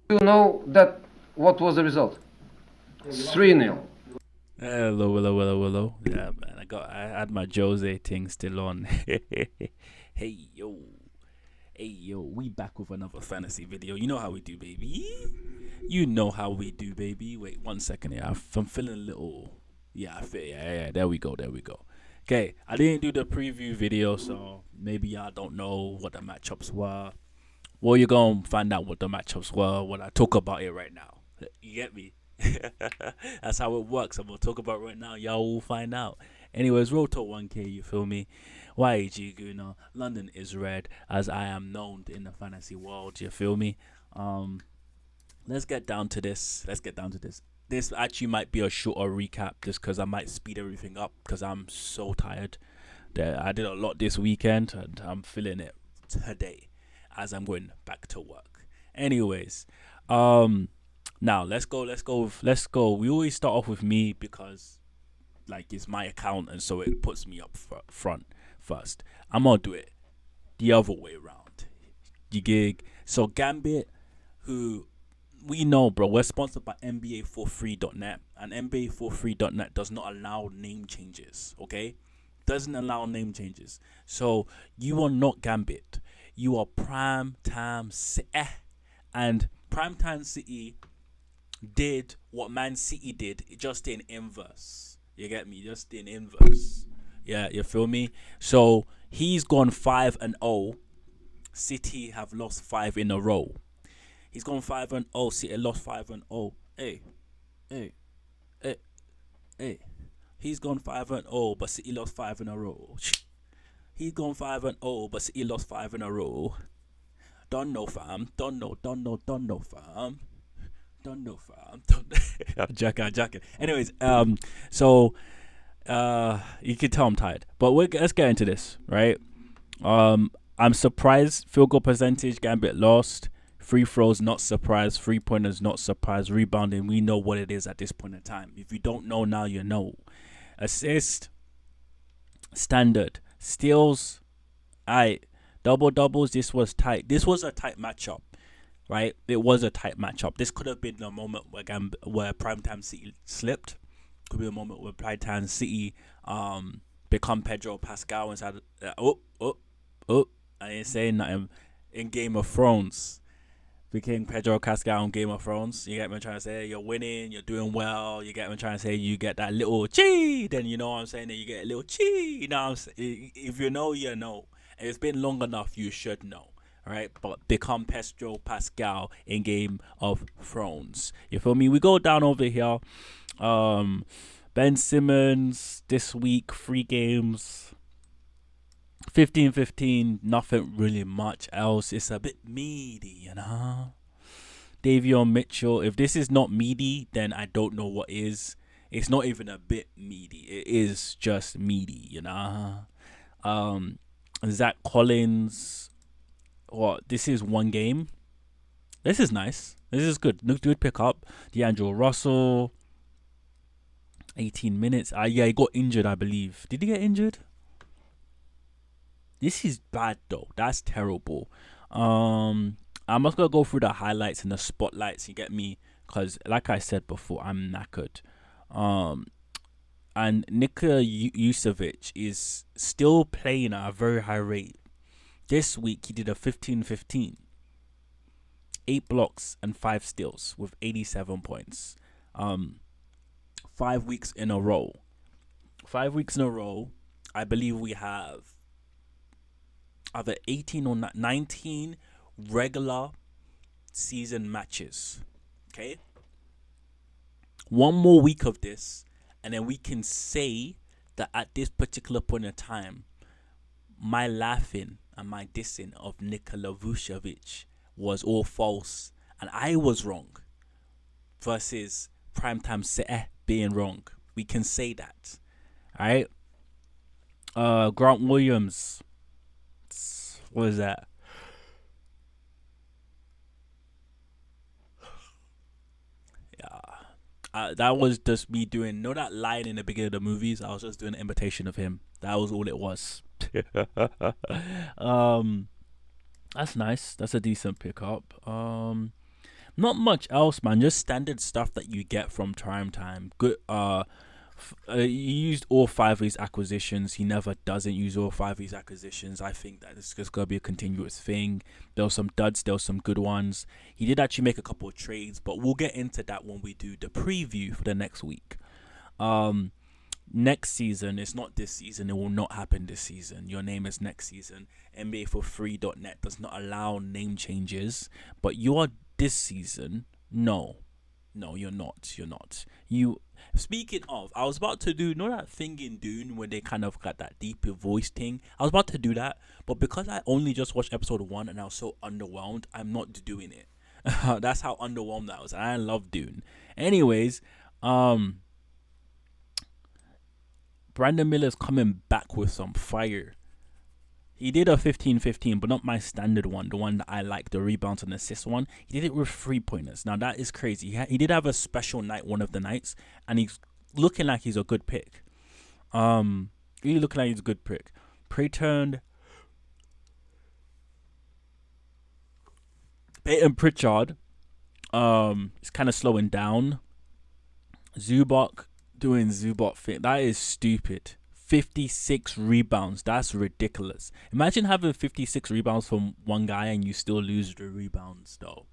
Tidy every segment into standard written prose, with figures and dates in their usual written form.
You know that what was the result? 3-0. Hello, hello, hello, hello. Yeah, man. I had my Jose thing still on. Hey yo, hey yo, we back with another fantasy video. You know how we do, baby. You know how we do, baby. Wait 1 second here. I'm feeling a little. Yeah, I feel. Yeah. There we go. There we go. Okay, I didn't do the preview video, so maybe y'all don't know what the matchups were. Well, you're gonna find out what the matchups were when I talk about it right now. You get me? That's how it works. I'm gonna talk about it right now. Y'all will find out. Anyways, Road to 1K, you feel me? Yeggooner, London is red, as I am known in the fantasy world. You feel me? Um, let's get down to this. Let's get down to this. This actually might be a shorter recap, just because I might speed everything up because I'm so tired. I did a lot this weekend, and I'm feeling it today as I'm going back to work. Anyways, now let's go. We always start off with me because like it's my account, and so it puts me up front first. I'm gonna do it the other way around. You gig. So Gambit, who we know, bro, we're sponsored by NBA43.net, and NBA43.net does not allow name changes. Okay, doesn't allow name changes. So you are not Gambit. You are Prime Time City, and Prime Time City did what Man City did, just in inverse. You get me? Just in inverse. Yeah, you feel me? So he's gone 5-0. City have lost 5 in a row. He's gone 5-0. City lost 5-0. Hey, hey, hey, hey. He's gone 5-0, but City lost 5 in a row. He's gone 5-0, but City lost 5 in a row. Don't know, fam. Don't know, fam. Don't know, fam. Don't. I'm joking. Anyways, so you can tell I'm tired, but let's get into this, right? I'm surprised field goal percentage Gambit lost. Free throws, not surprised. 3 pointers, not surprised. Rebounding, we know what it is at this point in time. If you don't know now, you know. Assist, standard. Steals, I double doubles. This was tight. This was a tight matchup, right? It was a tight matchup. This could have been the moment where Primetime City slipped. Could be a moment where Primetime City become Pedro Pascal inside. Oh, I ain't saying nothing. In Game of Thrones, became Pedro Pascal in Game of Thrones. You get me trying to say? You're winning, you're doing well. You get me trying to say? You get that little chi, then you know what I'm saying. Then you get a little chi. You know what I'm saying? If you know, you know. And it's been long enough, you should know. Right, but become Pedro Pascal in Game of Thrones. You feel me? We go down over here. Um, Ben Simmons this week, 3 games, 15-15, nothing really much else. It's a bit meaty, you know. Davion Mitchell. If this is not meaty, then I don't know what is. It's not even a bit meaty. It is just meaty, you know. Um, Zach Collins. What? This is 1 game. This is nice. This is good. Good pick up. D'Angelo Russell. 18 minutes. Yeah, he got injured, I believe. Did he get injured? This is bad though. That's terrible. I'm just gonna go through the highlights and the spotlights. You get me? Cause like I said before, I'm knackered. Um, and Nikola Jusevic is still playing at a very high rate. This week he did a 15-15, 8 blocks and 5 steals with 87 points. 5 weeks in a row. 5 weeks in a row. I believe we have either 18 or 19 regular season matches. Okay? One more week of this, and then we can say that at this particular point in time, my laughing and my dissing of Nikola Vucevic was all false, and I was wrong, versus Primetime City being wrong. We can say that. Alright? Grant Williams. What is that? Yeah. That was just me doing, know that line in the beginning of the movies? I was just doing an imitation of him. That was all it was. um, that's nice. That's a decent pickup. Not much else, man. Just standard stuff that you get from time. Good. He used all 5 of his acquisitions. He never doesn't use all 5 of his acquisitions. I think that it's just gonna be a continuous thing. There were some duds. There were some good ones. He did actually make a couple of trades, but we'll get into that when we do the preview for the next week. Next season, it's not this season. It will not happen this season. Your name is next season. NBA for free.net does not allow name changes, but you are this season. No, you're not. You. Speaking of, I was about to do, that thing in Dune where they kind of got that deeper voice thing. I was about to do that, but because I only just watched episode 1 and I was so underwhelmed, I'm not doing it. That's how underwhelmed I was. And I love Dune. Anyways, Brandon Miller's coming back with some fire. He did a 15-15, but not my standard one, the one that I like, the rebounds and assist one. He did it with 3-pointers. Now, that is crazy. He did have a special night one of the nights, and he's looking like he's a good pick. Really looking like he's a good pick. Peyton Pritchard is kind of slowing down. Zubac doing Zubac thing. That is stupid. 56 rebounds. That's ridiculous. Imagine having 56 rebounds from one guy and you still lose the rebounds, though.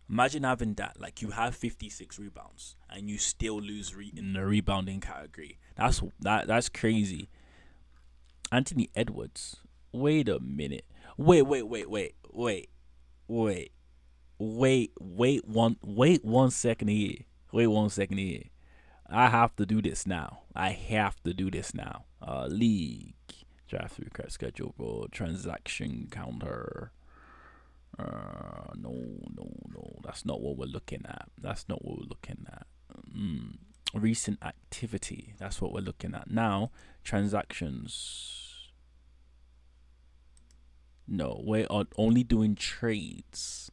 Imagine having that. Like, you have 56 rebounds and you still lose in the rebounding category. That's crazy. Anthony Edwards. Wait a minute. Wait 1 second here. Wait 1 second here. I have to do this now. League. Draft recap schedule, bro. Transaction counter. No. That's not what we're looking at. Recent activity. That's what we're looking at. Now, transactions. No, we are only doing trades.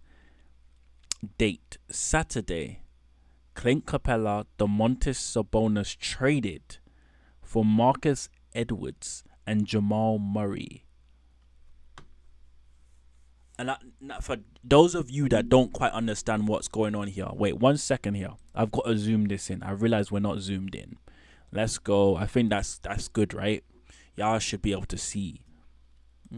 Date. Saturday. Clint Capella, Domantas Sabonis traded for Marcus Edwards and Jamal Murray. And for those of you that don't quite understand what's going on here, wait 1 second here. I've got to zoom this in. I realize we're not zoomed in. Let's go. I think that's good, right? Y'all should be able to see.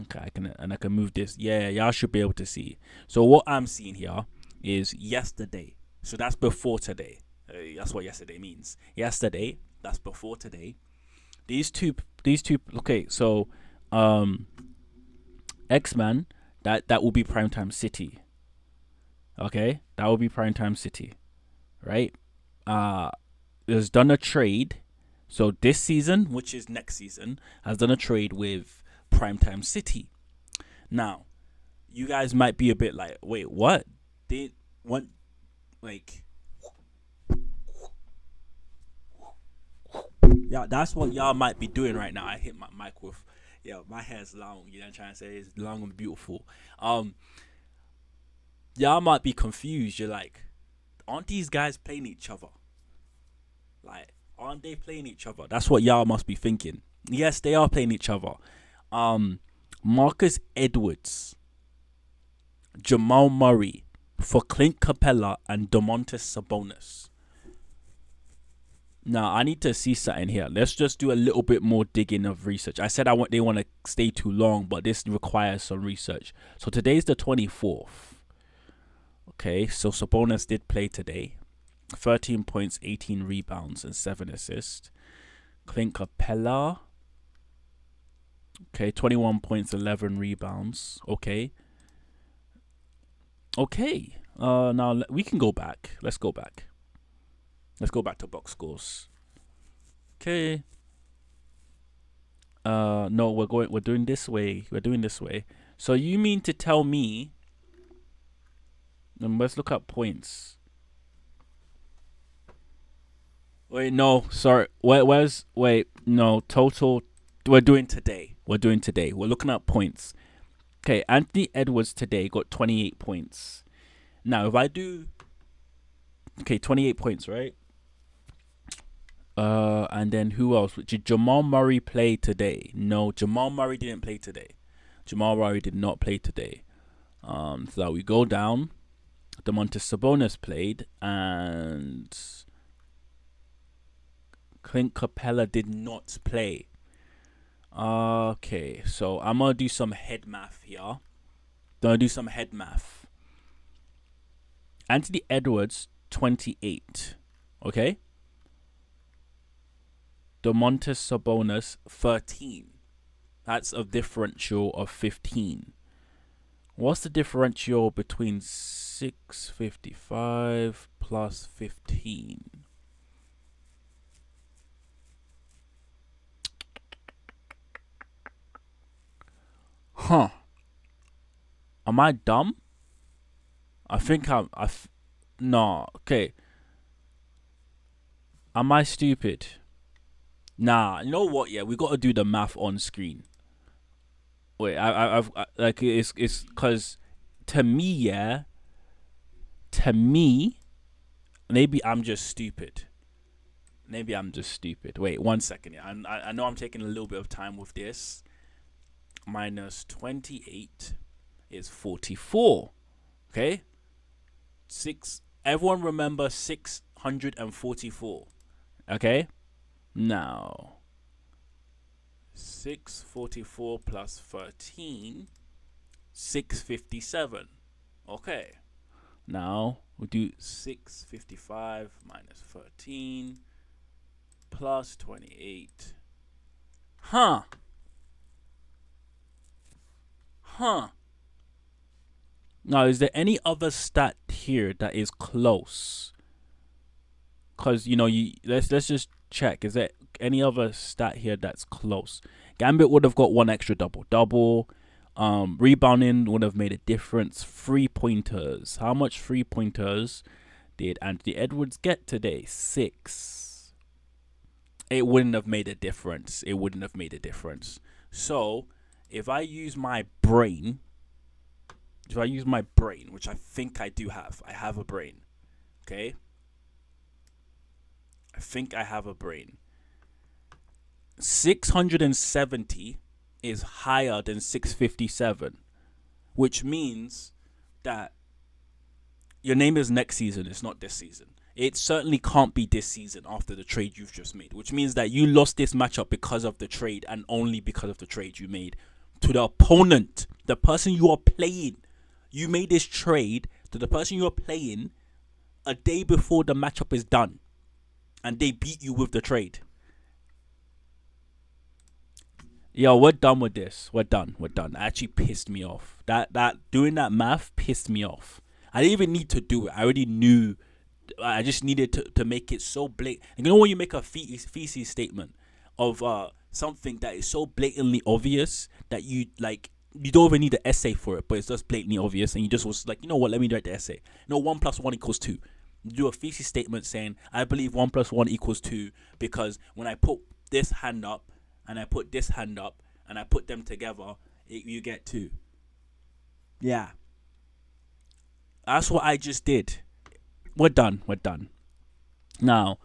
Okay, I can move this. Yeah, y'all should be able to see. So what I'm seeing here is yesterday. So that's before today. That's what yesterday means. Yesterday, that's before today. These two. Okay, so X-Man, that will be Primetime City. Okay, that will be Primetime City, right? Has done a trade. So this season, which is next season, has done a trade with Primetime City. Now, you guys might be a bit like, wait, what? Like, yeah, that's what y'all might be doing right now. I hit my mic with, my hair's long. You know what I'm trying to say? It's long and beautiful. Y'all might be confused. You're like, aren't these guys playing each other? Like, aren't they playing each other? That's what y'all must be thinking. Yes, they are playing each other. Marcus Edwards, Jamal Murray, for Clint Capella and Domantas Sabonis. Now, I need to see something here. Let's just do a little bit more digging of research. I said they want to stay too long, but this requires some research. So today's the 24th. Okay, so Sabonis did play today. 13 points, 18 rebounds, and 7 assists. Clint Capella. Okay, 21 points, 11 rebounds. Okay. Now we can go back. Let's go back. Let's go back to box scores. Okay. No, we're doing this way. So you mean to tell me? Let's look up points. Wait, no, sorry. No, total. We're doing today. We're looking at points. Okay, Anthony Edwards today got 28 points. Now, if I do... Okay, 28 points, right? And then who else? Did Jamal Murray play today? No, Jamal Murray didn't play today. Jamal Murray did not play today. So we go down. Domantas Sabonis played, and Clint Capella did not play. Okay, so I'm gonna do some head math here. Anthony Edwards, 28. Okay. Domantas Sabonis, 13. That's a differential of 15. What's the differential between 655 plus 15? Huh. Am I dumb? I think no. Okay. Am I stupid? Nah. You know what? Yeah, we gotta do the math on screen. Wait, I've like it's because to me, yeah. To me, maybe I'm just stupid. Wait, 1 second. Yeah, I know I'm taking a little bit of time with this. Minus 28 is 44. Okay? Everyone remember 644. Okay? Now, 644 plus 13, 657. Okay. Now, we'll do 655 minus 13 plus 28. Huh. Now, is there any other stat here that is close? Cause let's just check. Is there any other stat here that's close? Gambit would have got one extra double. Rebounding would have made a difference. 3-pointers. How much 3-pointers did Anthony Edwards get today? 6. It wouldn't have made a difference. So, if I use my brain, which I think I do have, I have a brain. Okay? I think I have a brain. 670 is higher than 657, which means that your name is next season. It's not this season. It certainly can't be this season after the trade you've just made, which means that you lost this matchup because of the trade and only because of the trade you made to the opponent, the person you are playing. You made this trade to the person you are playing a day before the matchup is done, and they beat you with the trade. Yo, we're done with this. We're done. It actually pissed me off. That doing that math pissed me off. I didn't even need to do it. I already knew. I just needed to make it so blatant. You know when you make a feces statement of something that is so blatantly obvious that you don't even need an essay for it, but it's just blatantly obvious, and you just was like, you know what? Let me write the essay. 1 + 1 = 2. You do a feces statement saying, I believe 1 + 1 = 2 because when I put this hand up and I put this hand up and I put them together, you get 2. Yeah. That's what I just did. We're done. Now,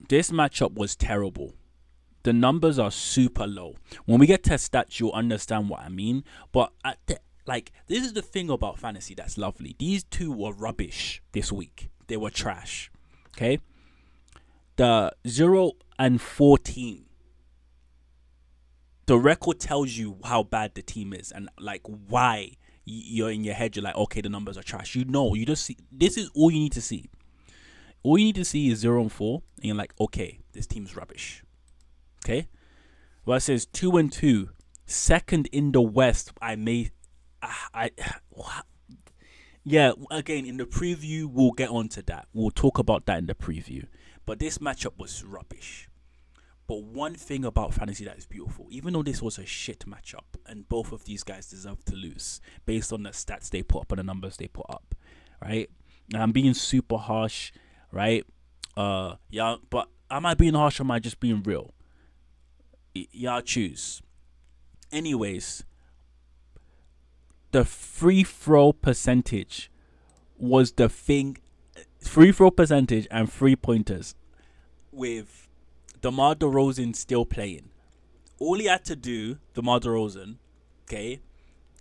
this matchup was terrible. The numbers are super low. When we get to stats, you'll understand what I mean. But this is the thing about fantasy that's lovely. These two were rubbish this week. They were trash. Okay? The 0 and 14. The record tells you how bad the team is and why you're in your head. You're like, okay, the numbers are trash. You just see. This is all you need to see. All you need to see is 0 and 4, and you're like, okay, this team's rubbish. Okay? Well, it says 2 and 2, second in the West. Yeah, again, in the preview, we'll get onto that. We'll talk about that in the preview. But this matchup was rubbish. But one thing about fantasy that is beautiful, even though this was a shit matchup, and both of these guys deserve to lose based on the stats they put up and the numbers they put up, right? And I'm being super harsh, right? Yeah, but am I being harsh or am I just being real? Y'all choose. Anyways, the free throw percentage was the thing. Free throw percentage and 3-pointers with DeMar DeRozan still playing. All he had to do, DeMar DeRozan, okay,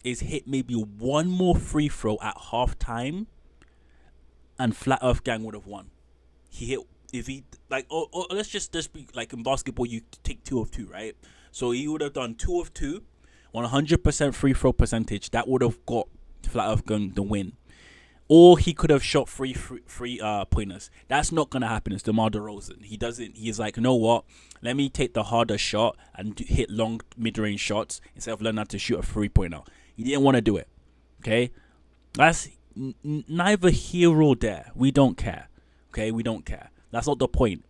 is hit maybe one more free throw at halftime, and Flat Earth Gang would have won. He hit if he like, or let's just be like in basketball, you take 2 of 2, right? So he would have done 2 of 2, 100% free throw percentage. That would have got Flat Earth Gang the win. Or he could have shot free pointers. That's not gonna happen. It's DeMar DeRozan. He doesn't. He's like, you know what? Let me take the harder shot and hit long mid-range shots instead of learning how to shoot a 3-pointer. He didn't want to do it. Okay, that's neither here or there. We don't care. Okay, we don't care. That's not the point.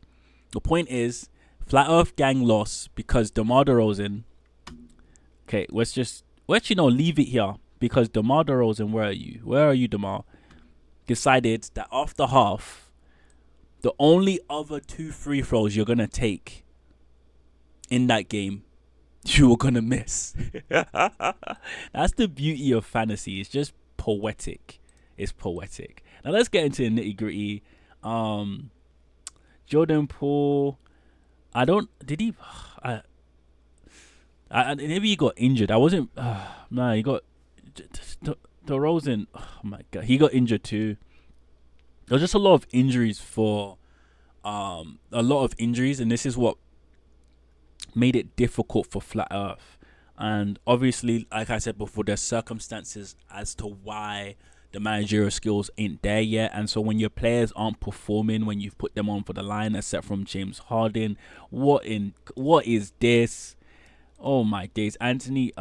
The point is Flat Earth Gang lost because DeMar DeRozan. Okay, let's leave it here because DeMar DeRozan. Where are you? Where are you, DeMar? Decided that after half, the only other 2 free throws you're gonna take in that game, you were gonna miss. That's the beauty of fantasy. It's just poetic. It's poetic. Now let's get into the nitty gritty. Jordan Poole, maybe he got injured. I wasn't. He got. DeRozan, oh my god, he got injured too. There was just a lot of injuries and this is what made it difficult for Flat Earth. And obviously, like I said before, there's circumstances as to why the managerial skills ain't there yet. And so when your players aren't performing when you've put them on for the line, except from James Harden, what is this? Oh my days. Anthony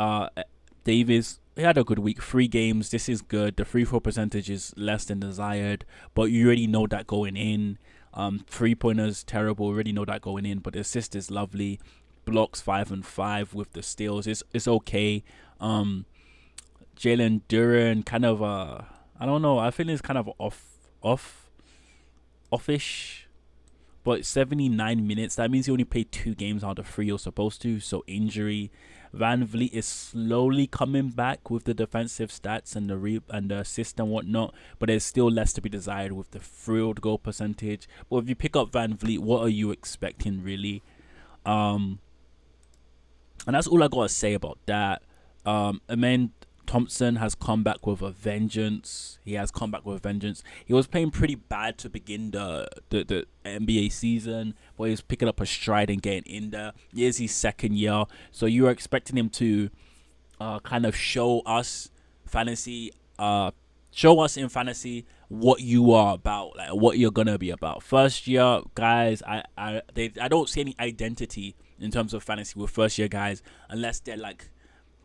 Davis, he had a good week. 3 games. This is good. The free throw percentage is less than desired, but you already know that going in. 3-pointers terrible. Already know that going in, but the assist is lovely. Blocks 5 and 5 with the steals. It's okay. Jalen Duren kind of I don't know. I feel it's kind of offish. But 79 minutes. That means he only played 2 games out of 3 you're supposed to. So injury. Van Vliet is slowly coming back with the defensive stats and the assist and whatnot, but there's still less to be desired with the field goal percentage. But if you pick up Van Vliet, what are you expecting really? And that's all I gotta say about that. Amen Thompson has come back with a vengeance. He was playing pretty bad to begin the NBA season, but he's picking up a stride and getting in there. It is his 2nd year, so you are expecting him to kind of show us in fantasy what you are about, like what you're gonna be about. First year guys, I don't see any identity in terms of fantasy with first year guys unless they're like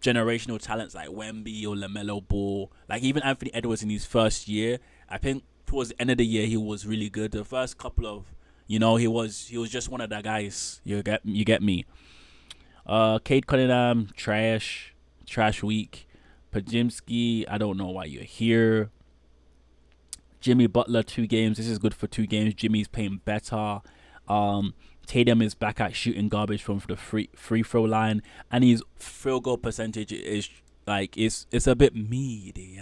generational talents like Wemby or LaMelo Ball. Like even Anthony Edwards in his first year, I think towards the end of the year he was really good. The first couple of, he was just one of the guys. You get me. Cade Cunningham, trash week. Pajimski, I don't know why you're here. Jimmy Butler, 2 games. This is good for 2 games. Jimmy's playing better. Tatum is back at shooting garbage from the free throw line, and his field goal percentage is like it's a bit meady,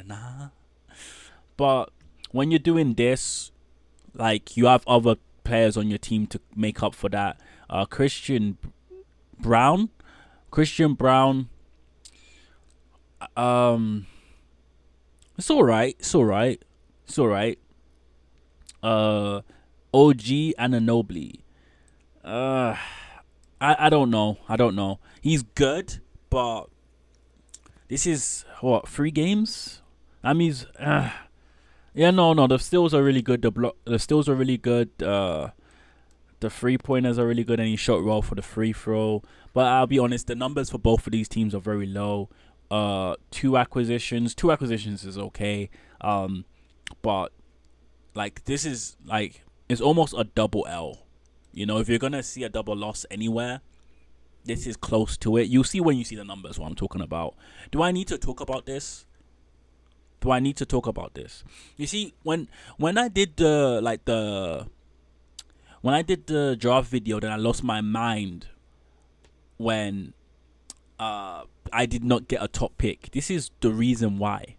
But when you're doing this, like you have other players on your team to make up for that. Christian Brown, it's all right. OG Anunoby. I don't know. He's good, but this is what 3 games. That means the steals are really good. The steals are really good. The 3-pointers are really good, and he shot well for the free throw. But I'll be honest, the numbers for both of these teams are very low. 2 acquisitions is okay. But like this is like it's almost a double L. If you're gonna see a double loss anywhere, this is close to it. You'll see when you see the numbers what I'm talking about. Do I need to talk about this? You see, when I did the draft video, then I lost my mind when I did not get a top pick. This is the reason why.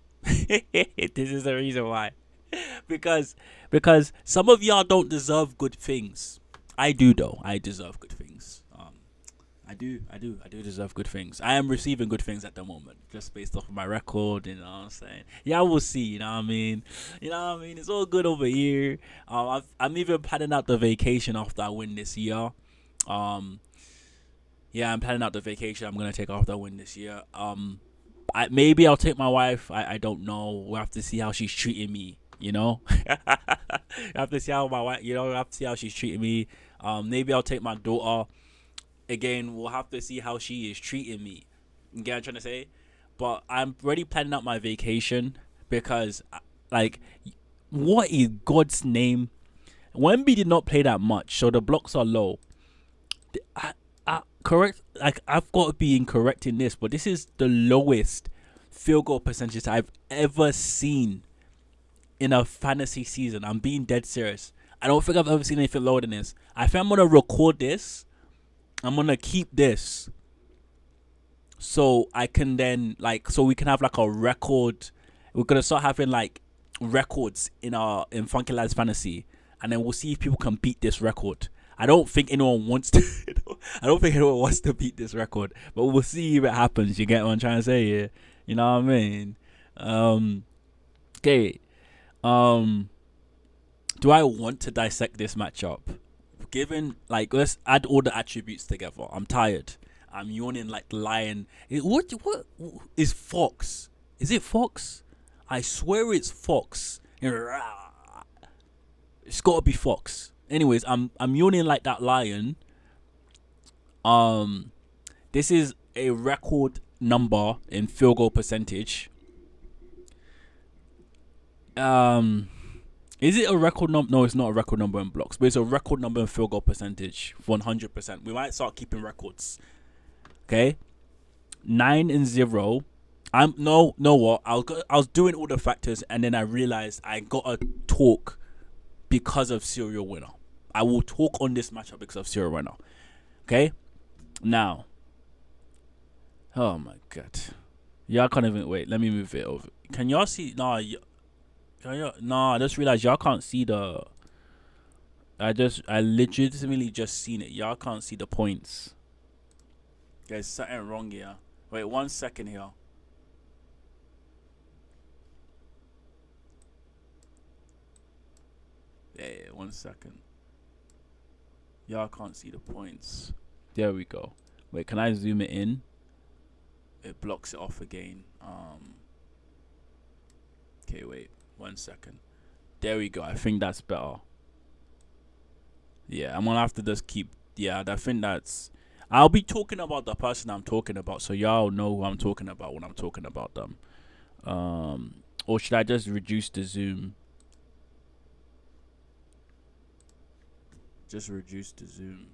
Because some of y'all don't deserve good things. I do though. I deserve good things. I do deserve good things. I am receiving good things at the moment, just based off of my record. You know what I'm saying? Yeah, we'll see. You know what I mean? You know what I mean? It's all good over here. I'm even planning out the vacation after I win this year. Um, yeah, I'm planning out the vacation I'm gonna take after I win this year. Maybe I'll take my wife. I don't know. We'll have to see how she's treating me. You know, I have to see how my wife. You know, I have to see how she's treating me. Maybe I'll take my daughter. Again, we'll have to see how she is treating me. You get what I'm trying to say? But I'm already planning out my vacation because, like, what is God's name? Wemby did not play that much, so the blocks are low. Correct. Like, I've got to be incorrect in this, but this is the lowest field goal percentage I've ever seen in a fantasy season. I'm being dead serious. I don't think I've ever seen anything lower than this. I think I'm gonna record this. I'm gonna keep this so I can then so we can have like a record. We're gonna start having like records in Funky Lads Fantasy, and then we'll see if people can beat this record. I don't think anyone wants to. I don't think anyone wants to beat this record, but we'll see if it happens. You get what I'm trying to say here? You know what I mean? Okay. Do I want to dissect this matchup? Given let's add all the attributes together. I'm tired. I'm yawning like the lion. What is Fox? Is it Fox? I swear it's Fox. It's gotta be Fox. Anyways, I'm yawning like that lion. This is a record number in field goal percentage. Is it a record number? No, it's not a record number in blocks, but it's a record number in field goal percentage. 100%. We might start keeping records. Okay, 9-0. What? I was doing all the factors, and then I realized I gotta talk because of serial winner. I will talk on this matchup because of serial winner. Okay, now. Oh my god, y'all can't even wait. Let me move it over. Can y'all see? Nah, I just realized y'all can't see the. I legitimately just seen it. Y'all can't see the points. There's something wrong here. Wait 1 second here. Yeah, 1 second. Y'all can't see the points. There we go. Wait, can I zoom it in? It blocks it off again. Okay, wait 1 second. There we go. I think that's better. Yeah, I'm gonna have to just keep. Yeah, I think that's. I'll be talking about the person I'm talking about, so y'all know who I'm talking about when I'm talking about them. Or should I just reduce the zoom? Just reduce the zoom.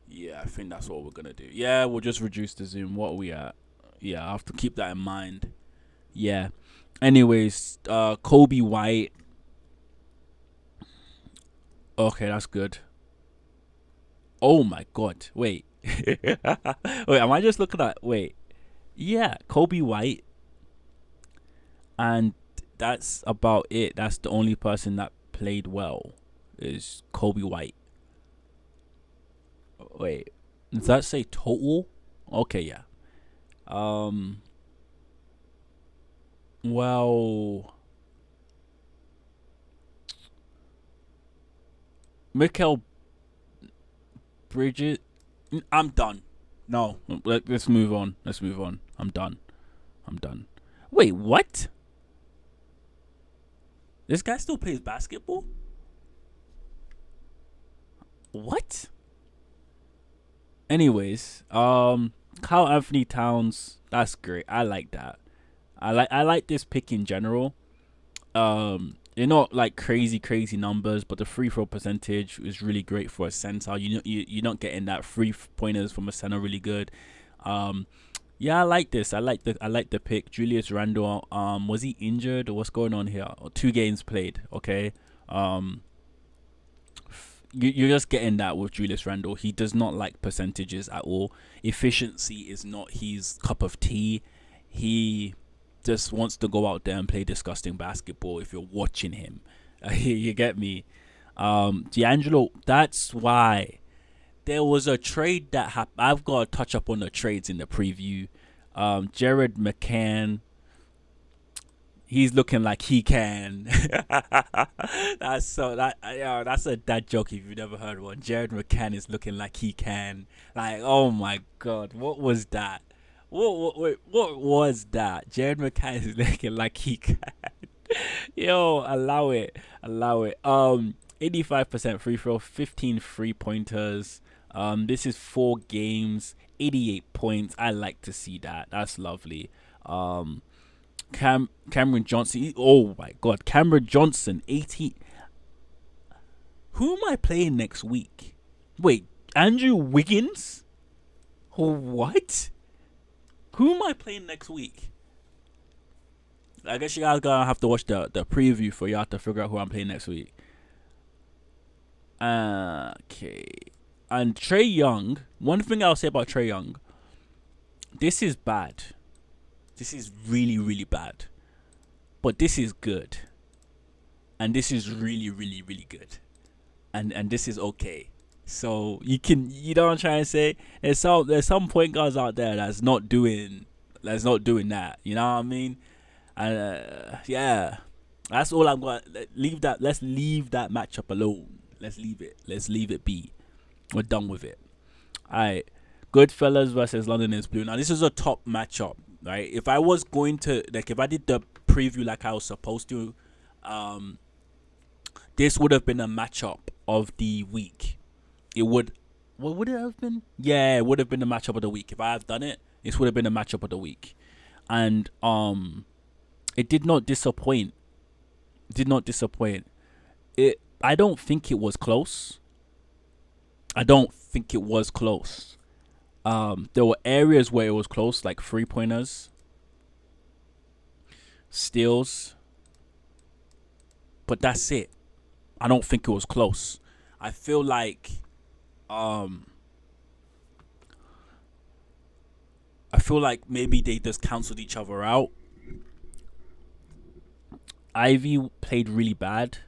Yeah, I think that's what we're gonna do. Yeah, we'll just reduce the zoom. What are we at? Yeah, I have to keep that in mind. Yeah. Anyways, Kobe White. Okay, that's good. Oh my god. Wait. Wait, am I just looking at yeah, Kobe White. And that's about it. That's the only person that played well is Kobe White. Wait, does that say total? Okay, yeah. Well, Mikael Bridges. I'm done. No, let's move on. I'm done. Wait, what? This guy still plays basketball? What? Anyways, Carl Anthony Towns. That's great. I like that. I like this pick in general. They're not like crazy numbers, but the free throw percentage is really great for a center. You're not getting that free pointers from a center really good. Yeah, I like this. I like the pick. Julius Randle. Was he injured or what's going on here? 2 games played. Okay. You're just getting that with Julius Randle. He does not like percentages at all. Efficiency is not his cup of tea. He just wants to go out there and play disgusting basketball if you're watching him. You get me? D'Angelo, that's why there was a trade that happened. I've got to touch up on the trades in the preview. Jared McCann, he's looking like he can. That's a dad joke if you've never heard one. Jared McCann is looking like he can. Like, oh my god, what was that? What was that? Jared McCann is looking like he can. Yo, allow it. 85% free throw, 15 3-pointers. This is 4 games, 88 points. I like to see that. That's lovely. Cameron Johnson. Oh my god, Cameron Johnson, 80. Who am I playing next week? Wait, Andrew Wiggins? What? Who am I playing next week? I guess you guys gonna have to watch the preview for y'all to figure out who I'm playing next week. Okay. And Trae Young, one thing I'll say about Trae Young, this is bad. This is really, really bad. But this is good. And this is really, really, really good. And this is okay. So you know what I'm trying to say? There's some point guards out there that's not doing that. You know what I mean? And yeah. That's all I'm going to leave that. Let's leave that matchup alone. Let's leave it be. We're done with it. Alright. Goodfellas versus London is Blue. Now this is a top matchup, right? If I was going to if I did the preview like I was supposed to, this would have been a matchup of the week. What would it have been? Yeah, it would have been the matchup of the week. If I have done it, this would have been the matchup of the week. And it did not disappoint. I don't think it was close. There were areas where it was close, like 3-pointers, steals, but that's it. I don't think it was close. I feel like maybe they just canceled each other out. Ivy played really bad.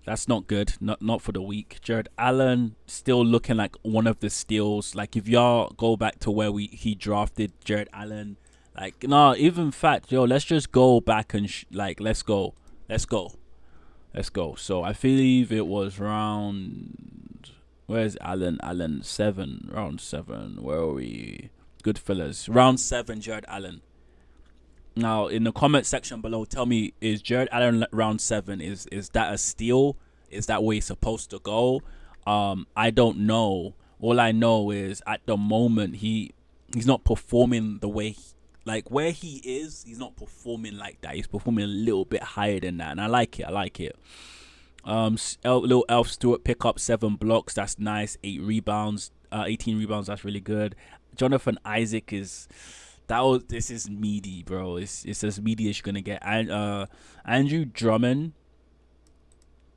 That's not good. Not for the week. Jared Allen still looking like one of the steals. Like if y'all go back to where he drafted Jared Allen, like even fact, let's just go back and let's go. So I believe it was round. Where's Allen? Round 7. Where are we? Goodfellas. Round 7. Jared Allen. Now, in the comment section below, tell me, is Jared Allen round 7? Is that a steal? Is that where he's supposed to go? I don't know. All I know is at the moment he's not performing the way where he is. He's not performing like that. He's performing a little bit higher than that, and I like it. Little Elf Stewart pick up 7 blocks. That's nice. 18 rebounds. That's really good. Jonathan Isaac is. This is meaty, bro. It's as meaty as you're gonna get. And Andrew Drummond,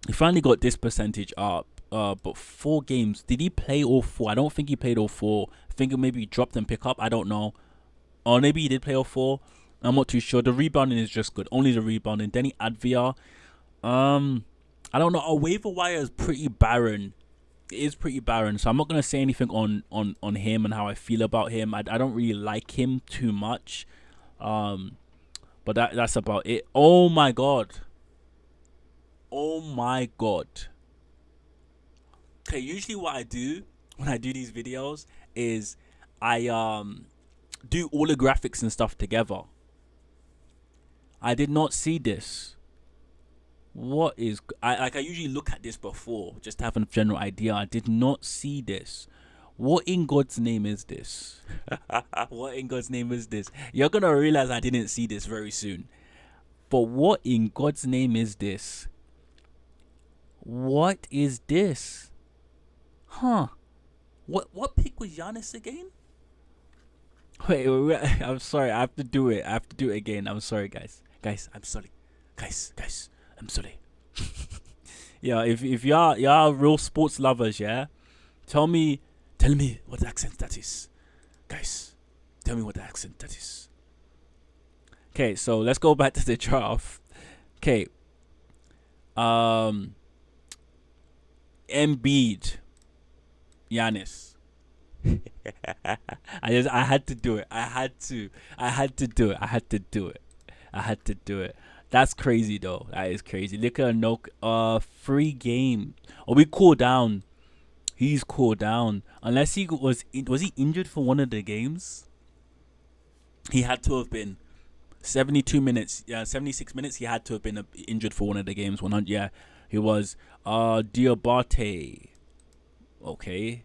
he finally got this percentage up. But 4 games. Did he play all 4? I don't think he played all 4. I think maybe he dropped and pick up. I don't know. Or maybe he did play all 4. I'm not too sure. The rebounding is just good. Only the rebounding. Denny Advia. I don't know. Our waiver wire is pretty barren. It is pretty barren, so I'm not gonna say anything on him and how I feel about him. I don't really like him too much, but that's about it. Oh my god. Okay, usually what I do when I do these videos is I do all the graphics and stuff together. I did not see this. What is I usually look at this before just to have a general idea. I did not see this. What in God's name is this? What in God's name is this? You're gonna realize I didn't see this very soon. But what in God's name is this? What is this? Huh? What pick was Giannis again? Wait, I'm sorry. I have to do it. Again. I'm sorry, guys. I'm sorry. Guys. I'm sorry. Yeah, if y'all real sports lovers, yeah, tell me what accent that is, guys. Tell me what accent that is. Okay, so let's go back to the draft. Okay, Embiid. Giannis. I had to do it. I had to do it. I had to do it. That's crazy though. That is crazy. Look at no free game. Or we cool down. He's cooled down. Unless he was he injured for one of the games? He had to have been 72 minutes. Yeah, 76 minutes. He had to have been injured for one of the games. 100. Yeah, he was. Diabate. Okay.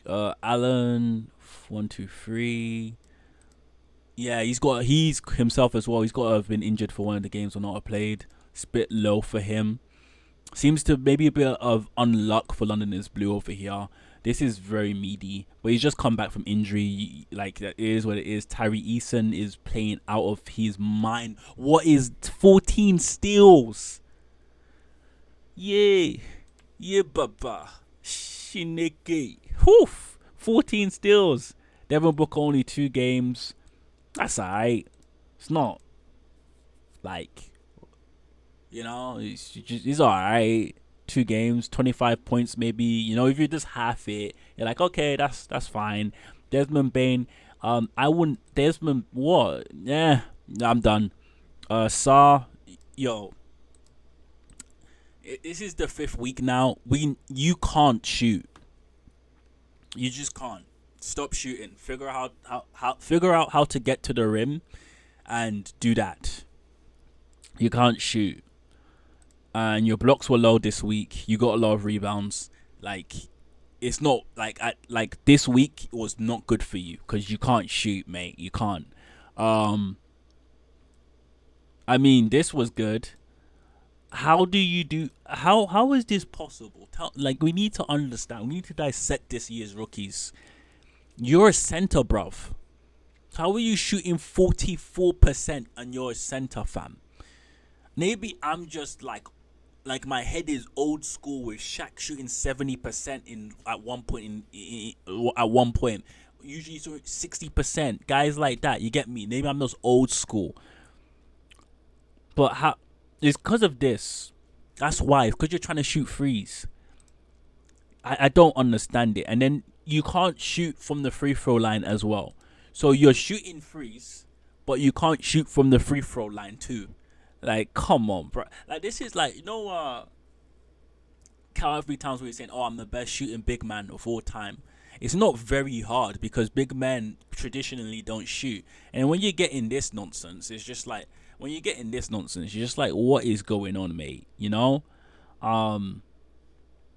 Allen. 1, 2, 3. Yeah, he's himself as well. He's got to have been injured for one of the games or not have played. It's a bit low for him. Seems to maybe a bit of unluck for London is blue over here. This is very meaty, but he's just come back from injury. Like, that is what it is. Tyree Eason is playing out of his mind. What is 14 steals? Yeah, baba. Shineke. Whew. 14 steals. Devin Booker only 2 games. That's alright. It's not like, it's alright. 2 games, 25 points maybe. If you just half it, you're like, okay, that's fine. Desmond Bain, I wouldn't. Desmond, what? Yeah, I'm done. Saar, this is the 5th week now. You can't shoot. You just can't. Stop shooting. Figure out how to get to the rim, and do that. You can't shoot. And your blocks were low this week. You got a lot of rebounds. Like, it's not like this week was not good for you because you can't shoot, mate. You can't. I mean, this was good. How do you do? How is this possible? We need to understand. We need to dissect this year's rookies. You're a center, bruv. How are you shooting 44% and you're a center, fam? Maybe I'm just like my head is old school with Shaq shooting 70% at one point. Usually 60%. Guys like that, you get me? Maybe I'm just old school. But how? It's because of this. That's why. It's because you're trying to shoot threes. I don't understand it. And then you can't shoot from the free throw line as well. So you're shooting threes, but you can't shoot from the free throw line too. Like, come on, bro. Like, this is like, Cal every time we're saying, oh, I'm the best shooting big man of all time. It's not very hard because big men traditionally don't shoot. And when you're getting this nonsense, it's just like, you're just like, what is going on, mate?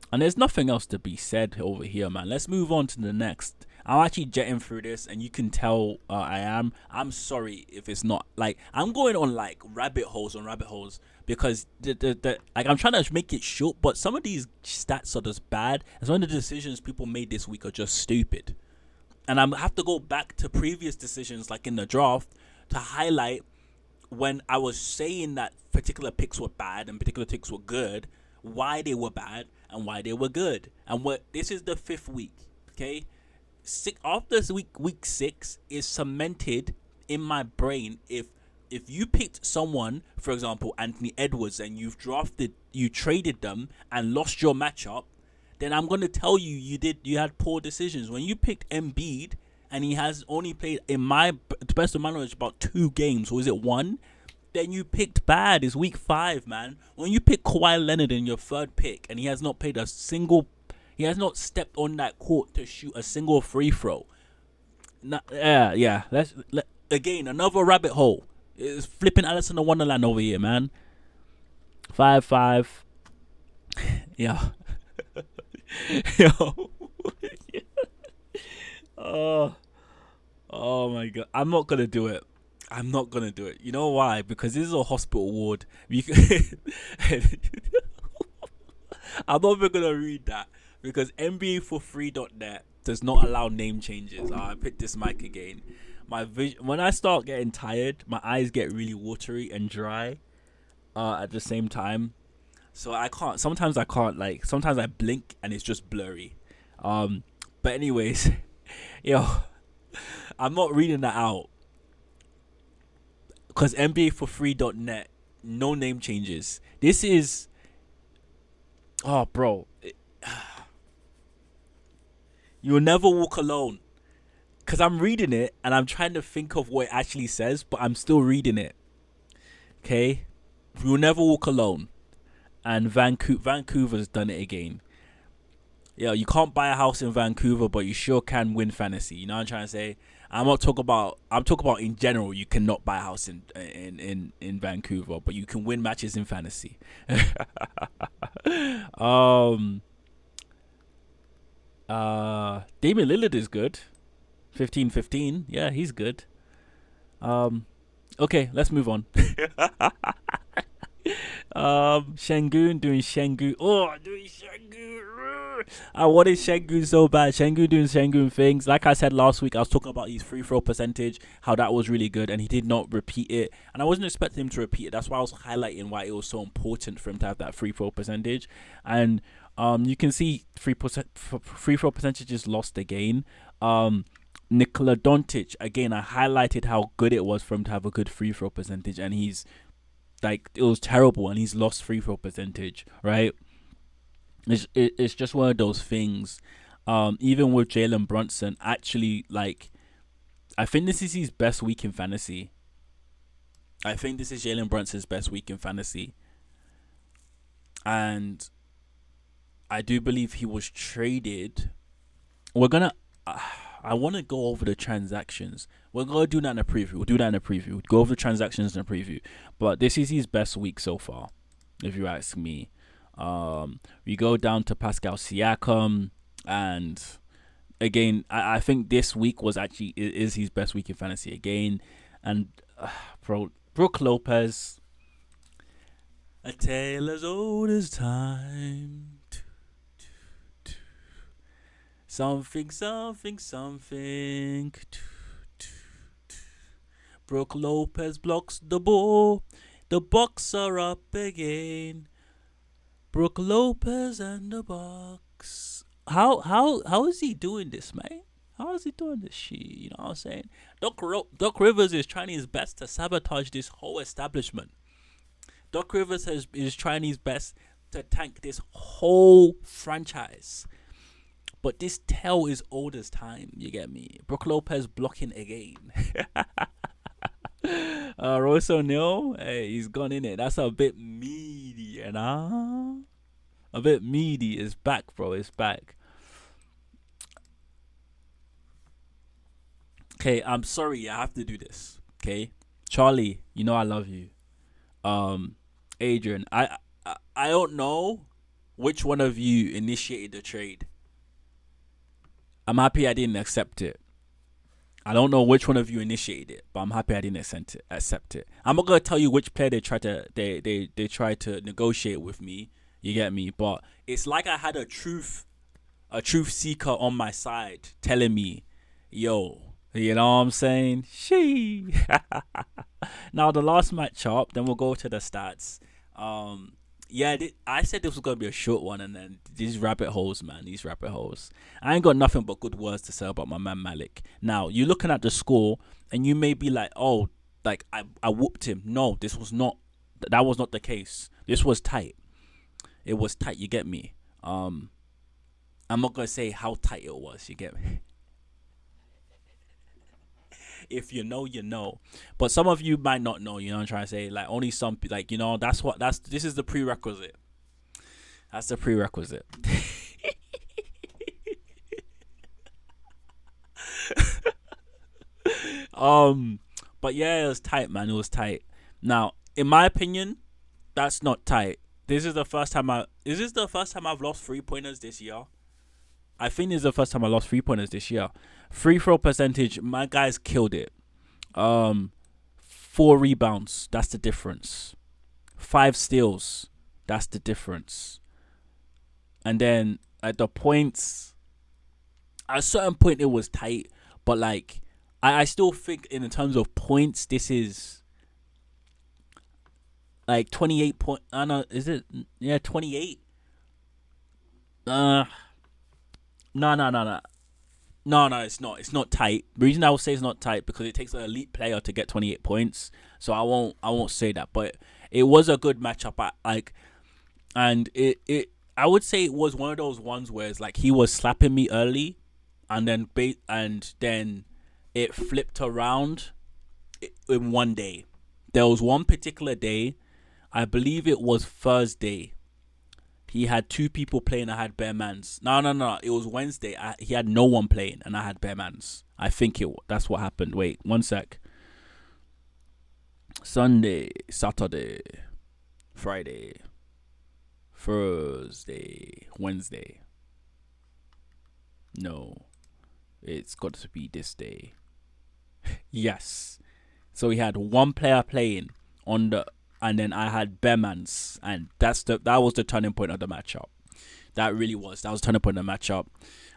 And there's nothing else to be said over here, man. Let's move on to the next. I'm actually jetting through this, and you can tell I am. I'm sorry if it's not like I'm going on like rabbit holes because I'm trying to make it short, but some of these stats are just bad, and some of the decisions people made this week are just stupid. And I have to go back to previous decisions, like in the draft, to highlight when I was saying that particular picks were bad and particular picks were good, why they were bad and why they were good. And this is the 5th week, okay? After week 6 is cemented in my brain. If you picked someone, for example, Anthony Edwards, and you traded them and lost your matchup, then I'm gonna tell you had poor decisions. When you picked Embiid and he has only played, in my best of my knowledge, about 2 games, or is it 1? Then you picked bad. It's week 5, man. When you pick Kawhi Leonard in your 3rd pick and he has not played he has not stepped on that court to shoot a single free throw. Yeah. Again, another rabbit hole. It's flipping Alice in the Wonderland over here, man. 5-5. Yeah. Yo. Oh my god. I'm not gonna do it. You know why? Because this is a hospital ward. I'm not even gonna read that because NBA4free.net does not allow name changes. I picked this mic again. My vision, when I start getting tired, my eyes get really watery and dry at the same time. So I can't. Sometimes I can't. Like, sometimes I blink and it's just blurry. But anyways, I'm not reading that out because NBA4free.net, no name changes. This is, oh bro, You'll never walk alone. Because I'm reading it and I'm trying to think of what it actually says, but I'm still reading it. Okay? You'll never walk alone. And Vancouver's done it again. Yeah, you can't buy a house in Vancouver, but you sure can win fantasy. You know what I'm trying to say? I'm talking about in general. You cannot buy a house in Vancouver, but you can win matches in fantasy. Damian Lillard is good. 15-15. Yeah, he's good. Okay, let's move on. Şengün doing Şengün. Oh, doing Şengün. I wanted Şengün so bad. Şengün doing Şengün things. Like I said last week, I was talking about his free throw percentage, how that was really good, and he did not repeat it. And I wasn't expecting him to repeat it. That's why I was highlighting why it was so important for him to have that free throw percentage. And you can see free throw percentages lost again. Nikola Doncic, again, I highlighted how good it was for him to have a good free throw percentage, and he's like, it was terrible, and he's lost free throw percentage, right? It's just one of those things. Even with Jalen Brunson, actually, like, I think this is his best week in fantasy. I think this is Jalen Brunson's best week in fantasy. And I do believe he was traded. I want to go over the transactions. We're going to do that in a preview. We'll do that in a preview. We'll go over the transactions in a preview. But this is his best week so far, if you ask me. We go down to Pascal Siakam. And again, I think this week is his best week in fantasy again. And Brook Lopez. A tale as old as time. Something. Brook Lopez blocks the ball. The Bucks are up again. Brook Lopez and the Bucks. How is he doing this, man? How is he doing this shit? You know what I'm saying? Doc Rivers is trying his best to sabotage this whole establishment. Doc Rivers is trying his best to tank this whole franchise. But this tale is old as time, you get me? Brook Lopez blocking again. Royce O'Neal, hey, he's gone in it. That's a bit meaty, you know? A bit meaty. It's back, bro. It's back. Okay, I'm sorry. I have to do this. Okay? Charlie, you know I love you. Adrian, I don't know which one of you initiated the trade. I'm happy I didn't accept it. I don't know which one of you initiated it, but I'm happy I didn't accept it. I'm not gonna tell you which player they tried to negotiate with me. You get me? But it's like I had a truth seeker on my side telling me, yo, you know what I'm saying? She. Now the last matchup, then we'll go to the stats. I said this was going to be a short one, and then these rabbit holes, man, I ain't got nothing but good words to say about my man Malik. Now, you're looking at the score, and you may be like, oh, like, I whooped him. No, that was not the case. This was tight. It was tight, you get me? I'm not going to say how tight it was, you get me? If you know, you know. But some of you might not know, you know what I'm trying to say? Like, only some, like, you know, this is the prerequisite. That's the prerequisite. But yeah, it was tight, man. It was tight. Now, in my opinion, that's not tight. This is the first time I've lost 3-pointers this year? I think this is the first time I lost 3-pointers this year. Free throw percentage, my guys killed it. 4 rebounds, that's the difference. 5 steals, that's the difference. And then at the points, at a certain point it was tight, but like I still think in terms of points, this is like 28 point. I don't know, is it? Yeah, 28. No, it's not. It's not tight. The reason I will say it's not tight because it takes an elite player to get 28 points. So I won't say that. But it was a good matchup. I would say it was one of those ones where it's like he was slapping me early, and then it flipped around in one day. There was one particular day, I believe it was Thursday. He had 2 people playing. I had bare mans. No. It was Wednesday. He had no one playing, and I had bare mans. I think that's what happened. Wait, one sec. Sunday, Saturday, Friday, Thursday, Wednesday. No, it's got to be this day. Yes. So he had one player playing and then I had Bearmans, and that was the turning point of the matchup. That really was. That was the turning point of the matchup.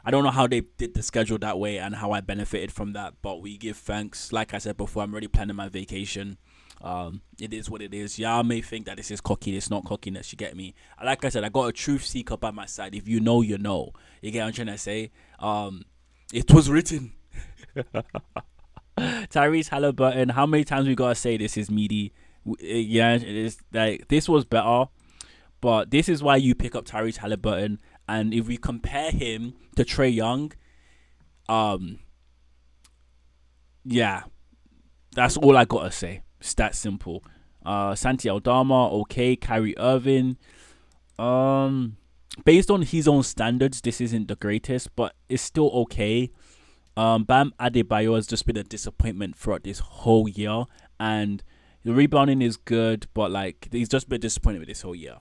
I don't know how they did the schedule that way and how I benefited from that, but we give thanks. Like I said before, I'm already planning my vacation. It is what it is. Y'all may think that this is cocky. It's not cockiness. You get me? Like I said, I got a truth seeker by my side. If you know, you know. You get what I'm trying to say? It was written. Tyrese Halliburton. How many times we gotta say this is meaty? Yeah, it is. Like, this was better, but this is why you pick up Tyrese Halliburton. And if we compare him to Trae Young, yeah, that's all I gotta say. It's that simple. Santi Aldama, okay. Kyrie Irving, based on his own standards, this isn't the greatest, but it's still okay. Bam Adebayo has just been a disappointment throughout this whole year, and the rebounding is good, but like, he's just been disappointed with this whole year.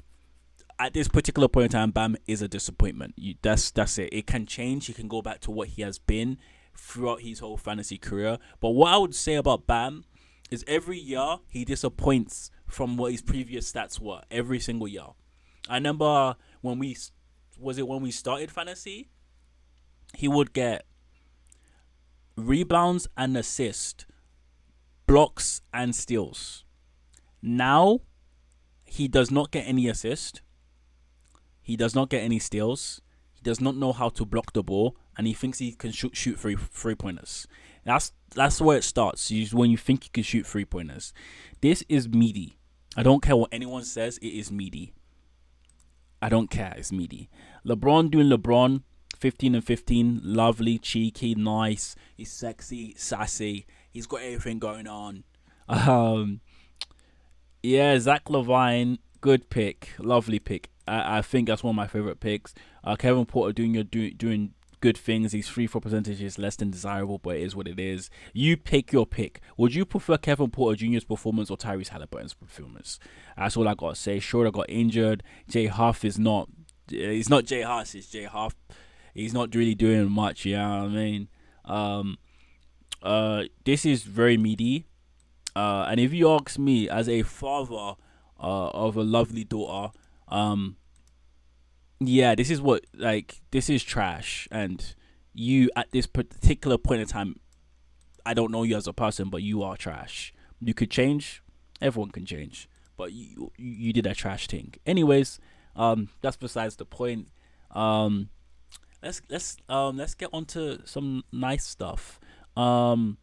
At this particular point in time, Bam is a disappointment. That's it. It can change. He can go back to what he has been throughout his whole fantasy career. But what I would say about Bam is every year he disappoints from what his previous stats were. Every single year. I remember when we started fantasy, he would get rebounds and assists, blocks and steals. Now he does not get any assist. He does not get any steals. He does not know how to block the ball, and he thinks he can shoot three pointers. That's where it starts. When you think you can shoot 3-pointers. This is meaty. I don't care what anyone says. It is meaty. I don't care. It's meaty. LeBron doing LeBron. 15 and 15. Lovely, cheeky, nice. He's sexy, sassy. He's got everything going on. Yeah, Zach LaVine. Good pick. Lovely pick. I think that's one of my favorite picks. Kevin Porter doing good things. His free throw percentage is less than desirable, but it is what it is. You pick your pick. Would you prefer Kevin Porter Jr.'s performance or Tyrese Halliburton's performance? That's all I gotta say. Schroeder got injured. Jay Huff is not. It's not Jay Huff. It's Jay Huff. He's not really doing much. You know what I mean? This is very meaty. And if you ask me, as a father of a lovely daughter, yeah, this is trash. And you, at this particular point in time, I don't know you as a person, but you are trash. You could change. Everyone can change, but you did a trash thing. Anyways, that's besides the point. Let's get on to some nice stuff. And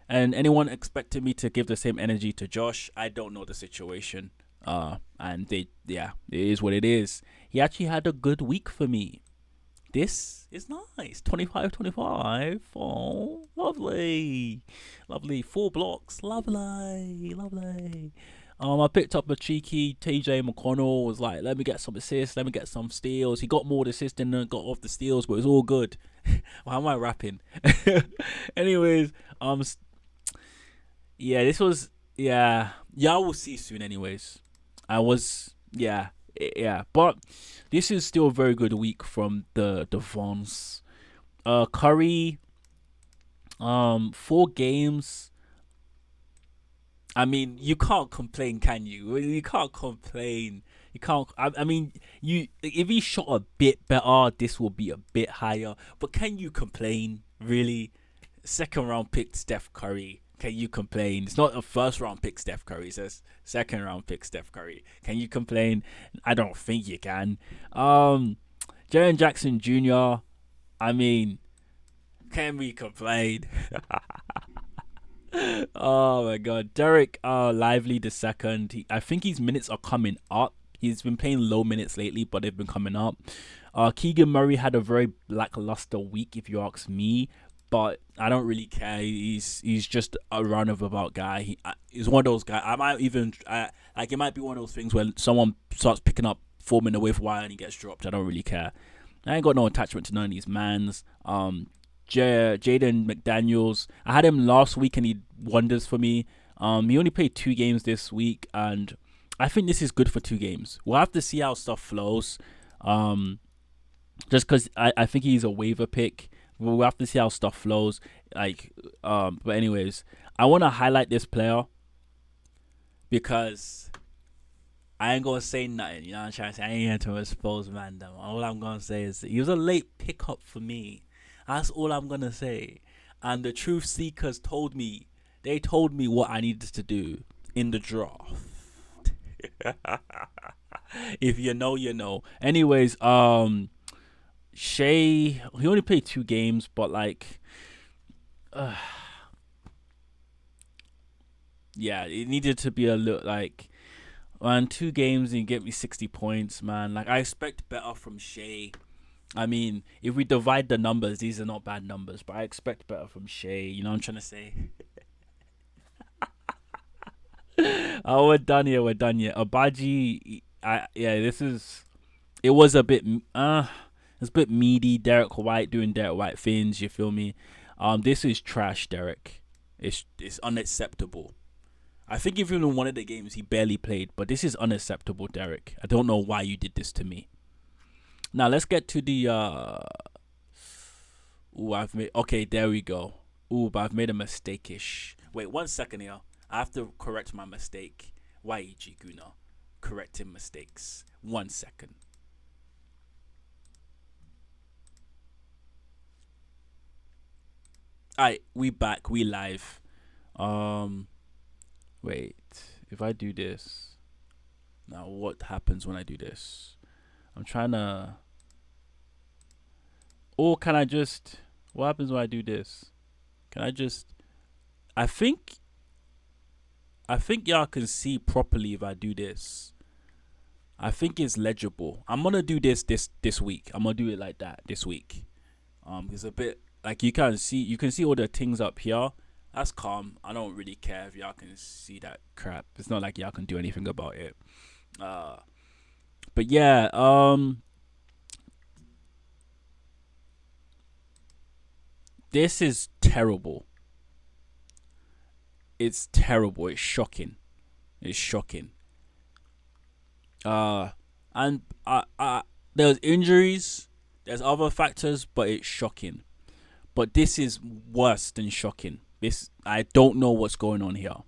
anyone expected me to give the same energy to Josh? I don't know the situation. And it is what it is. He actually had a good week for me. This is nice. 25-25. Oh, lovely. 4 blocks. Lovely. I picked up a cheeky TJ McConnell. Was like, let me get some assists, let me get some steals. He got more assists than got off the steals, but it was all good. Why am I rapping? Anyways, yeah, this was, yeah, y'all will see soon. Anyways, but this is still a very good week from the Vons. Curry, 4 games. I mean, you can't complain, can you? You can't complain. You can't. I mean, if he shot a bit better, this will be a bit higher. But can you complain? Really? 2nd round pick Steph Curry. Can you complain? It's not a 1st round pick Steph Curry. It says 2nd round pick Steph Curry. Can you complain? I don't think you can. Jaren Jackson Jr. I mean, can we complain? Oh my god. Derek Lively II. I think his minutes are coming up. He's been playing low minutes lately, but they've been coming up. Keegan Murray had a very lackluster week, if you ask me. But I don't really care. He's just a run of about guy. He's one of those guys. Like it might be one of those things when someone starts picking up form in the waiver wire and he gets dropped. I don't really care. I ain't got no attachment to none of these mans. Jaden McDaniels. I had him last week and he wonders for me. He only played 2 games this week, and I think this is good for 2 games. We'll have to see how stuff flows. Just because I think he's a waiver pick. We'll have to see how stuff flows. But anyways, I want to highlight this player because I ain't gonna say nothing. You know what I'm trying to say? I ain't here to expose man. All I'm gonna say is he was a late pickup for me. That's all I'm gonna say. And the truth seekers told me. They told me what I needed to do in the draft. If you know, you know. Anyways, Shea, he only played 2 games, but yeah, it needed to be a look like, man, 2 games and get me 60 points, man. Like, I expect better from Shea. I mean, if we divide the numbers, these are not bad numbers, but I expect better from Shea. You know what I'm trying to say? Oh, we're done here. Abaji, it was a bit, it's a bit meaty. Derek White doing Derek White things. You feel me? This is trash, Derek. It's unacceptable. I think if in one of the games he barely played, but this is unacceptable, Derek. I don't know why you did this to me. Now let's get to the okay, there we go. But I've made a mistake-ish. Wait, 1 second here. I have to correct my mistake. Yeggooner, correcting mistakes. 1 second. Alright, we back. We live. Wait. If I do this, now what happens when I do this? I'm trying to. Or can I just? What happens when I do this? Can I just? I think y'all can see properly if I do this. I think it's legible. I'm gonna do this week. I'm gonna do it like that this week. It's a bit like you can see all the things up here. That's calm. I don't really care if y'all can see that crap. It's not like y'all can do anything about it. But yeah, this is terrible. It's terrible. It's shocking. And there's injuries, there's other factors, but it's shocking. But this is worse than shocking. I don't know what's going on here.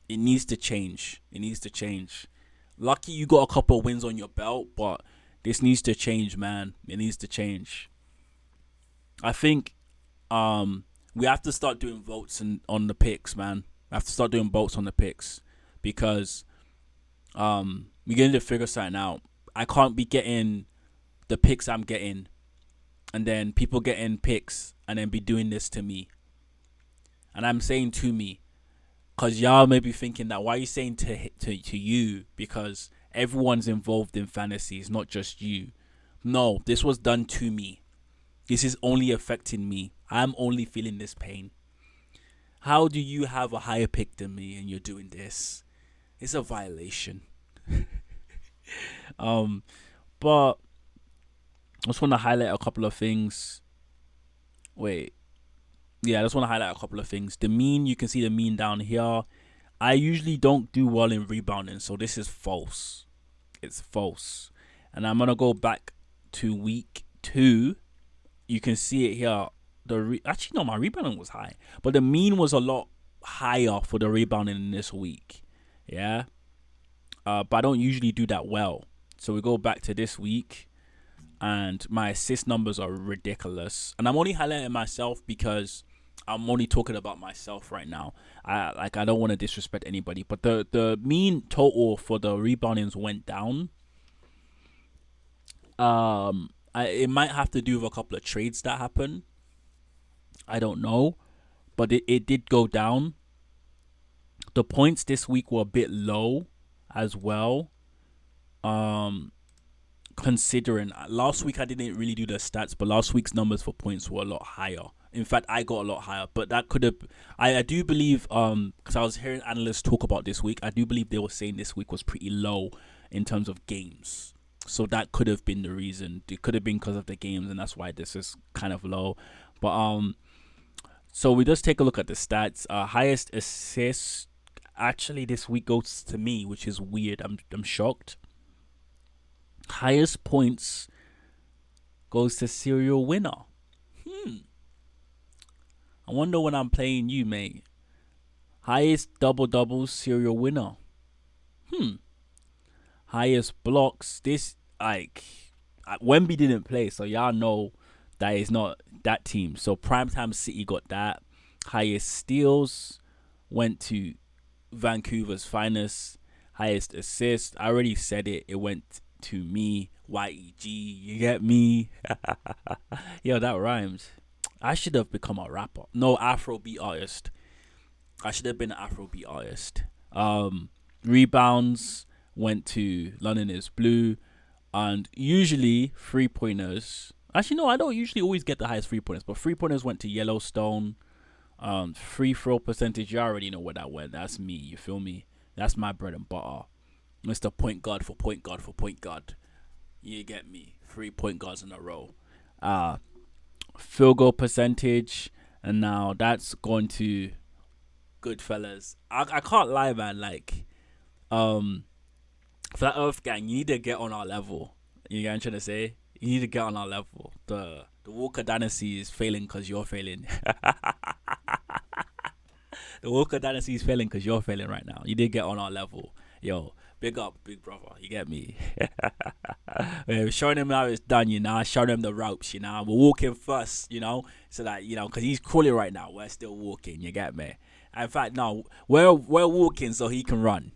It needs to change. Lucky you got a couple of wins on your belt, but this needs to change, man. It needs to change. I think we have to start doing votes on the picks, man. I have to start doing votes on the picks because we're going to figure something out. I can't be getting the picks I'm getting and then people getting picks and then be doing this to me. And I'm saying to me because y'all may be thinking that, why are you saying to you? Because everyone's involved in fantasy. It's not just you. No, this was done to me. This is only affecting me. I'm only feeling this pain. How do you have a higher pick than me and you're doing this? It's a violation. But I just want to highlight a couple of things. I just want to highlight a couple of things. The mean, you can see the mean down here. I usually don't do well in rebounding, so this is false. It's false. And I'm going to go back to week 2. You can see it here. Actually, no, my rebounding was high. But the mean was a lot higher for the rebounding in this week. Yeah. But I don't usually do that well. So we go back to this week. And my assist numbers are ridiculous. And I'm only highlighting myself because I'm only talking about myself right now. I don't want to disrespect anybody. But the mean total for the reboundings went down. It might have to do with a couple of trades that happened. I don't know. But it did go down. The points this week were a bit low as well. considering last week I didn't really do the stats, but last week's numbers for points were a lot higher. In fact, I got a lot higher, but that could have. I do believe because I was hearing analysts talk about this week. I do believe they were saying this week was pretty low in terms of games. So that could have been the reason. It could have been because of the games, and that's why this is kind of low. But so we just take a look at the stats. Highest assist actually this week goes to me, which is weird. I'm shocked. Highest points goes to serial winner. I wonder when I'm playing you, mate. Highest doubles serial winner. Highest blocks. This Wemby didn't play, so y'all know that is not that team. So Primetime City got that. Highest steals went to Vancouver's finest. Highest assist, I already said it. It went to me, YEG. You get me? Yo, that rhymes. I should have become a rapper. No, Afrobeat artist. I should have been an Afrobeat artist. Rebounds went to London is Blue. And usually 3-pointers. Actually, no, I don't usually always get the highest 3-pointers. But 3-pointers went to Yellowstone. Free throw percentage, you already know where that went. That's me, you feel me? That's my bread and butter. Mr. Point Guard for point guard for point guard. You get me? 3 point guards in a row. Field goal percentage, and now that's gone to Goodfellas. I can't lie, man. Like, Flat Earth gang, you need to get on our level. You get what I'm trying to say? You need to get on our level. The Walker Dynasty is failing because you're failing. The Walker Dynasty is failing because you're failing right now. You did get on our level. Yo, big up, big brother. You get me? We're showing him how it's done, you know. Showing him the ropes, you know. We're walking first, you know. So that, you know, because he's crawling right now. We're still walking, you get me? In fact, no, we're walking so he can run.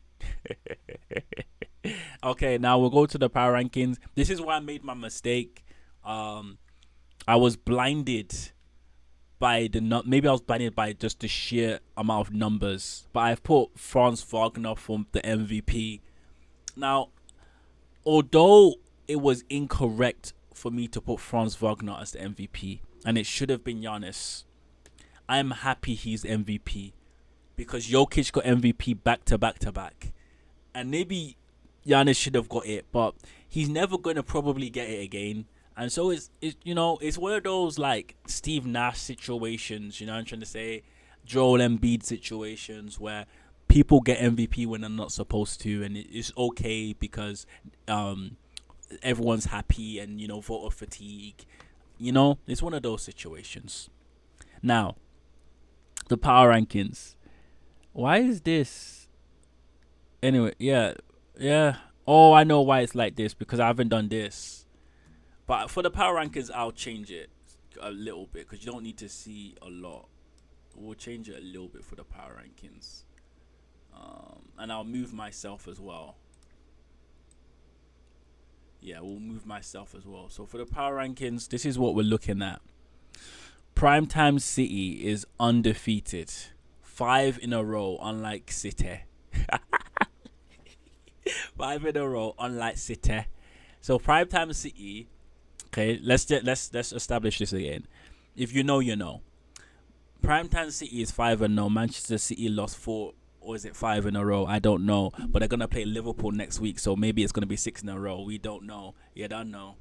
Okay, now we'll go to the power rankings. This is where I made my mistake. I was blinded by maybe I was blinded by just the sheer amount of numbers. But I've put Franz Wagner for the MVP. Now, although it was incorrect for me to put Franz Wagner as the MVP, and it should have been Giannis, I'm happy he's MVP because Jokic got MVP back to back to back, and maybe Giannis should have got it, but he's never gonna probably get it again. And so it's you know, it's one of those like Steve Nash situations, you know what I'm trying to say? Joel Embiid situations where people get MVP when they're not supposed to, and it's okay because everyone's happy and, you know, voter fatigue. You know, it's one of those situations. Now, the power rankings. Why is this? Anyway, yeah. Oh, I know why it's like this, because I haven't done this. But for the power rankings, I'll change it a little bit because you don't need to see a lot. We'll change it a little bit for the power rankings. And I'll move myself as well. Yeah, we'll move myself as well. So for the power rankings, this is what we're looking at. Primetime City is undefeated. 5 in a row, unlike City. 5 in a row, unlike City. So Primetime City. Okay, let's establish this again. If you know, you know. Primetime City is 5-0. Manchester City lost 4, or is it 5 in a row? I don't know. But they're gonna play Liverpool next week, so maybe it's gonna be 6 in a row. We don't know. You don't know.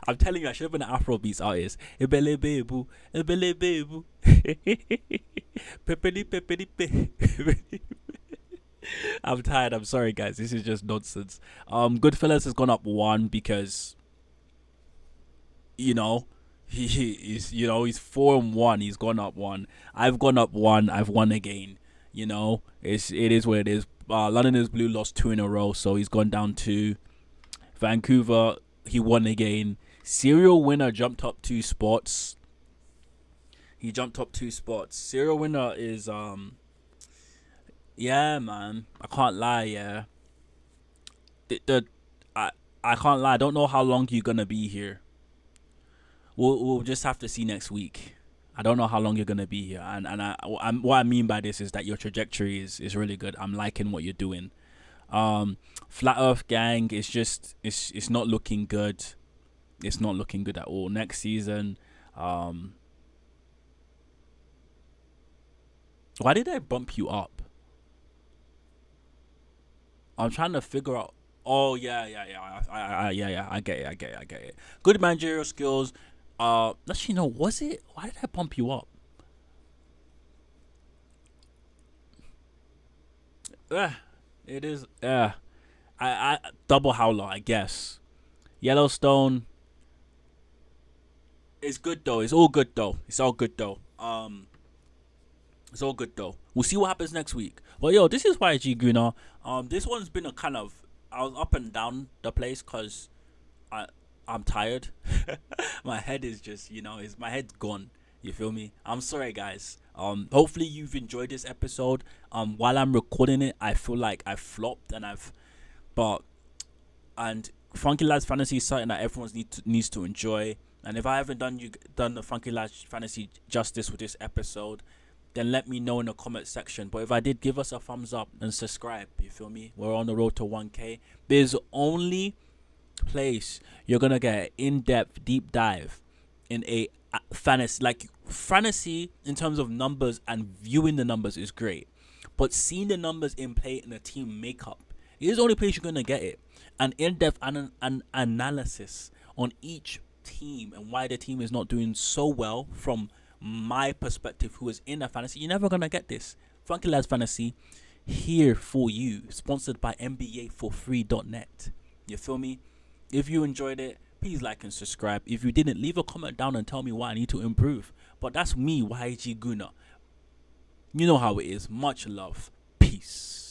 I'm telling you, I should have been an Afrobeats artist. Ebele bebu, ebele bebu. Pepeli pepeli pe. I'm tired. I'm sorry, guys. This is just nonsense. Goodfellas has gone up 1 because, you know, he's 4-1. He's gone up 1. I've gone up 1. I've won again. You know, it is what it is. London is Blue lost 2 in a row, so he's gone down 2. Vancouver, he won again. Serial winner jumped up 2 spots. He jumped up 2 spots. Serial winner is yeah, man. I can't lie, yeah. I can't lie. I don't know how long you're gonna be here. We'll just have to see next week. I don't know how long you're gonna be here, and what I mean by this is that your trajectory is really good. I'm liking what you're doing. Flat Earth Gang is just it's not looking good. It's not looking good at all. Next season, why did I bump you up? I'm trying to figure out. Oh yeah. I get it. Good managerial skills. Actually, no. Was it? Why did I bump you up? It is. I double howler. I guess. Yellowstone is good though. It's all good though. It's all good though. It's all good though. We'll see what happens next week. But yo, this is yeggooner. This one's been a kind of, I was up and down the place because I'm tired. My head is just, my head's gone. You feel me? I'm sorry, guys. Hopefully you've enjoyed this episode. While I'm recording it, I feel like I flopped and Funky Lads Fantasy is something that everyone needs to enjoy. And if I haven't done the Funky Lads Fantasy justice with this episode, then let me know in the comment section. But if I did, give us a thumbs up and subscribe. You feel me? We're on the road to 1K. There's only place you're gonna get an in-depth deep dive in a fantasy. Like, fantasy in terms of numbers and viewing the numbers is great, but seeing the numbers in play in a team makeup is the only place you're gonna get it. An in-depth analysis on each team and why the team is not doing so well from my perspective, who is in a fantasy. You're never gonna get this. Funky Lads Fantasy here for you, sponsored by NBA4free.net. You feel me? If you enjoyed it, please like and subscribe. If you didn't, leave a comment down and tell me why I need to improve. But that's me, yeggooner. You know how it is. Much love. Peace.